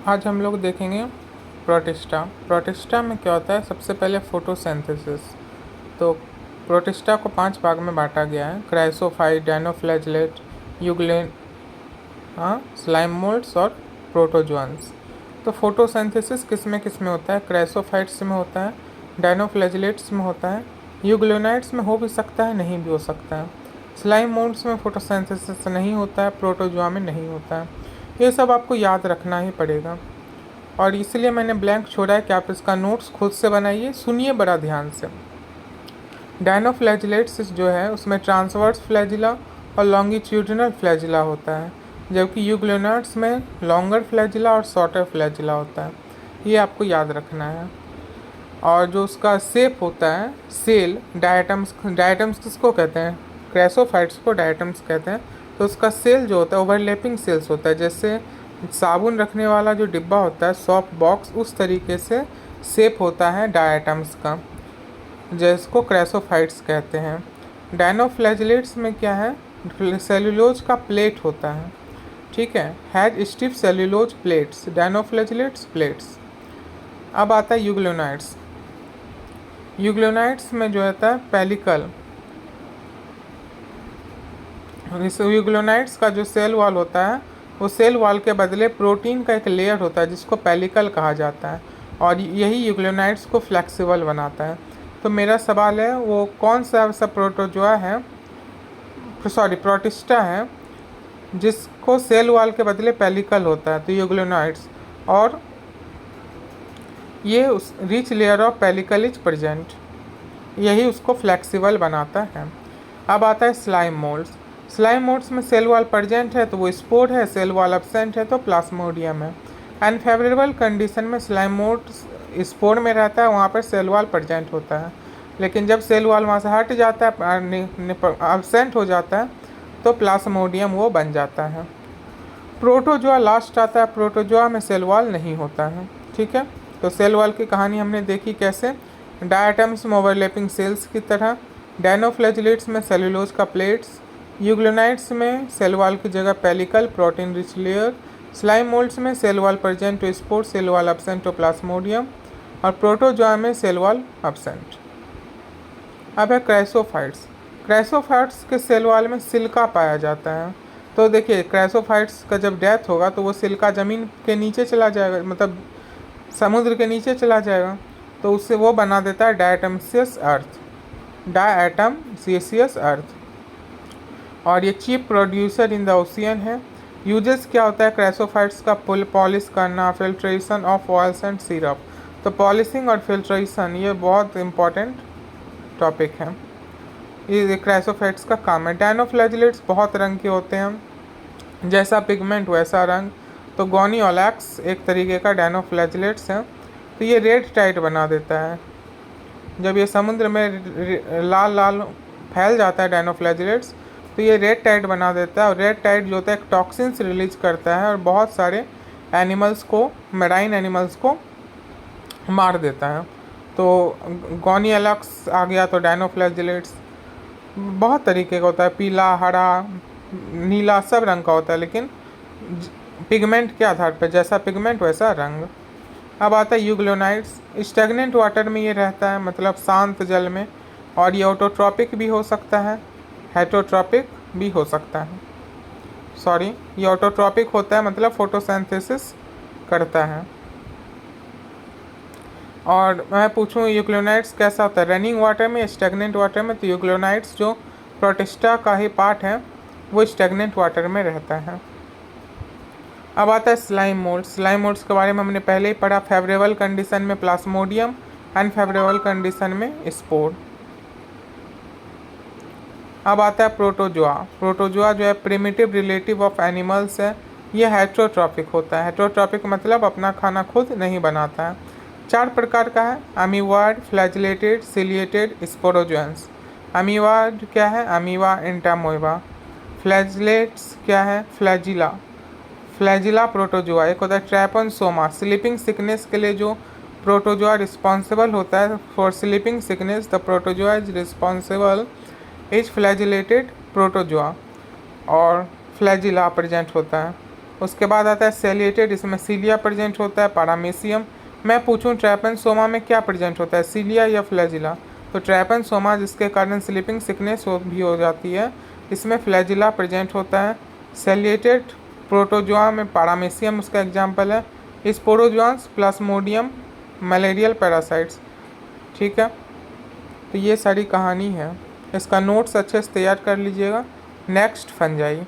आज हम लोग देखेंगे प्रोटिस्टा। प्रोटिस्टा में क्या होता है, सबसे पहले फोटोसिंथेसिस। तो प्रोटिस्टा को 5 भाग में बांटा गया है: क्राइसोफाइट, डायनोफ्लैगेलेट, यूग्लेन, स्लाइम मोल्ड्स और प्रोटोजोअन्स। तो फोटोसिंथेसिस किस में होता है? क्राइसोफाइट्स में होता है, डायनोफ्लैगेलेट्स में होता है, यूग्लोनाइट्स में हो भी सकता है, नहीं भी हो सकता है। स्लाइम मोल्ड्स में फोटोसिंथेसिस नहीं होता है, प्रोटोजोआ में नहीं होता है। ये सब आपको याद रखना ही पड़ेगा और इसलिए मैंने ब्लैंक छोड़ा है कि आप इसका नोट्स खुद से बनाइए। सुनिए बड़ा ध्यान से। डायनोफ्लैजिलेट्स जो है उसमें ट्रांसवर्स फ्लैजिला और लॉन्गिट्यूडिनल फ्लैजिला होता है, जबकि यूग्लोनाट्स में लॉन्गर फ्लैजिला और शॉर्टर फ्लैजिला होता है। ये आपको याद रखना है। और जो उसका शेप होता है, सेल डायटम्स, डायटम्स किसको कहते हैं? क्रेसोफाइट्स को डायटम्स कहते हैं। तो उसका सेल जो होता है ओवरलैपिंग सेल्स होता है, जैसे साबुन रखने वाला जो डिब्बा होता है, सॉफ्ट बॉक्स, उस तरीके से शेप होता है डायटम्स का, जिसको क्रेसोफाइट्स कहते हैं। डायनोफ्लैजिलेट्स में क्या है? सेल्यूलोज का प्लेट होता है, ठीक है, has stiff cellulose plates, dinoflagellates plates. अब आता है यूग्लोनाइट्स। यूग्लोनाइट्स में जो होता है पेलिकल, इस यूग्लोनाइट्स का जो सेल वॉल होता है वो सेल वॉल के बदले प्रोटीन का एक लेयर होता है जिसको पेलिकल कहा जाता है, और यही यूग्लोनाइट्स को फ्लेक्सिबल बनाता है। तो मेरा सवाल है, वो कौन सा ऐसा प्रोटोजोआ है, प्रोटिस्टा है, जिसको सेल वॉल के बदले पेलिकल होता है? तो यूग्लोनाइट्स, और ये उस rich layer of pellicle is present, यही उसको फ्लेक्सिबल बनाता है। अब आता है स्लाइम मोल्ड्स। स्लाइम मोल्ड्स में सेल वॉल प्रेजेंट है तो वो स्पोर है, सेल वॉल एब्सेंट है तो प्लाज्मोडियम है। अनफेवरेबल कंडीशन में स्लाइम मोल्ड्स स्पोर में रहता है, वहाँ पर सेल वॉल प्रेजेंट होता है, लेकिन जब सेल वॉल वहाँ से हट जाता है, एब्सेंट हो जाता है, तो प्लाज्मोडियम वो बन जाता है। प्रोटोजोआ लास्ट आता है। प्रोटोजोआ में सेल वॉल नहीं होता है, ठीक है। तो सेल वॉल की कहानी हमने देखी कैसे, डायटम्स में ओवरलैपिंग सेल्स की तरह, डायनोफ्लैजिलेट्स में सेलुलोज का प्लेट्स, यूग्लोनाइट्स में सेल वॉल की जगह pellicle protein rich layer, slime molds में cell wall present to spore, cell wall absent to plasmodium, और प्रोटोजोआ में सेल वॉल एब्सेंट। अब है क्राइसोफाइट्स। क्राइसोफाइट्स के सेल वॉल में सिलिका पाया जाता है। तो देखिए, क्राइसोफाइट्स का जब डेथ होगा तो वो सिलिका ज़मीन के नीचे चला जाएगा, मतलब समुद्र के नीचे चला जाएगा, तो उससे वो बना देता है डायटमसियस अर्थ, डायटमसियस अर्थ, और ये chief producer in the ocean है। यूजेस क्या होता है क्राइसोफाइट्स का? पॉलिश करना, filtration of oils and syrup. तो पॉलिशिंग और फिल्ट्रेशन ये बहुत इंपॉर्टेंट टॉपिक है, ये क्राइसोफाइट्स का काम है। डायनोफ्लैजिलेट्स बहुत रंग के होते हैं, जैसा पिगमेंट वैसा रंग। तो गोनियोलैक्स एक तरीके का डायनोफ्लैजिलेट्स है, तो ये रेड टाइड बना देता है। जब ये समुद्र में लाल लाल फैल जाता है डायनोफ्लैजिलेट्स, तो ये रेड टाइड बना देता है, और रेड टाइड जो होता है एक टॉक्सिन्स रिलीज करता है और बहुत सारे एनिमल्स को, मेराइन एनिमल्स को मार देता है। तो गोनियोलैक्स आ गया। तो डायनोफ्लैजिलेट्स बहुत तरीके का होता है, पीला, हरा, नीला, सब रंग का होता है, लेकिन पिगमेंट के आधार पर, जैसा पिगमेंट वैसा रंग। अब आता है यूग्लोनाइट्स। स्टेगनेंट वाटर में ये रहता है, मतलब शांत जल में, और ये ऑटोट्रॉपिक भी हो सकता है, हेटरोट्रॉपिक भी हो सकता है। सॉरी, ये ऑटोट्रॉपिक होता है, मतलब फोटोसिंथेसिस करता है। और मैं पूछूं यूग्लोनाइट्स कैसा होता है, रनिंग वाटर में, स्टेगनेंट वाटर में? तो यूग्लोनाइट्स जो प्रोटिस्टा का ही पार्ट है वो स्टेगनेंट वाटर में रहता है। अब आता है स्लाइम मोल्ड्स। स्लाइम मोल्ड्स के बारे में हमने पहले ही पढ़ा, फेवरेबल कंडीशन में प्लाज्मोडियम, अनफेवरेबल कंडीशन में स्पोर। अब आता है प्रोटोजोआ। प्रोटोजोआ जो है प्रिमिटिव रिलेटिव ऑफ एनिमल्स है, ये हेट्रोट्रॉपिक होता है। हेट्रोट्रॉपिक मतलब अपना खाना खुद नहीं बनाता है। 4 प्रकार का है, अमीवाड, फ्लैजिलेटेड, सिलिएटेड, स्पोरोजोअन्स। अमीवाड क्या है? Amoeba Entamoeba. फ्लैजिलेट्स क्या है? Flagella, flagella protozoa. एक होता है ट्रैपनसोमा, स्लीपिंग सिकनेस के लिए जो प्रोटोजोआ रिस्पॉन्सिबल होता है for sleeping sickness, the protozoa is responsible is flagellated protozoa, और फ्लैजिला प्रेजेंट होता है। उसके बाद आता है सेलिएटेड, इसमें सीलिया प्रेजेंट होता है। पैरामीशियम, मैं पूछूं ट्रैपेनसोमा में क्या प्रेजेंट होता है, सीलिया या फ्लैजिला, तो ट्रैपेनसोमा जिसके कारण स्लीपिंग सिकनेस भी हो जाती है, इसमें फ्लैजिला प्रेजेंट होता है। सेलिएटेड प्रोटोजोआ में पैरामीशियम उसका एग्जाम्पल है। स्पोरोजोआंस, प्लाज्मोडियम, मलेरियल पैरासाइट्स। ठीक है, तो ये सारी कहानी है, इसका नोट्स अच्छे से तैयार कर लीजिएगा। Next fungi.